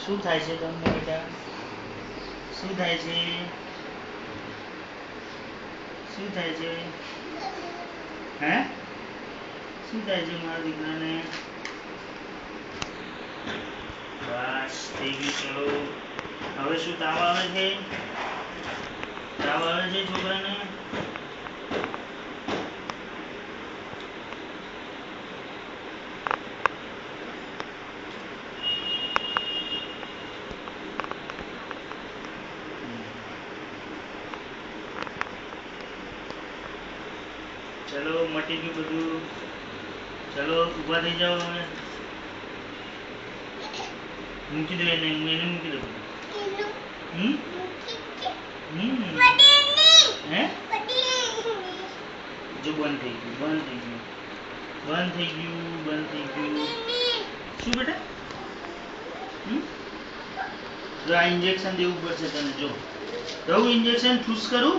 શું થાય છે તમને બેટા? શું થાય છે? શું થાય છે? હે શું થાય છે મારા દીકરાને? બસ થઈ ગયું. ચલો હવે શું તાવ આવે છે? તાવ આવે છે છોકરાને? ચલો મટી ગયું બધું. ચલો ઊભા થઈ જાઓ. હવે મૂકી દો એને મૂકી દો. હે જો બંધ થઈ ગયું બંધ થઈ ગયું. શું બેટા? જો આ ઇન્જેક્શન દેવું પડશે તને. જો દઉં ઇન્જેક્શન? ઠૂસ કરું?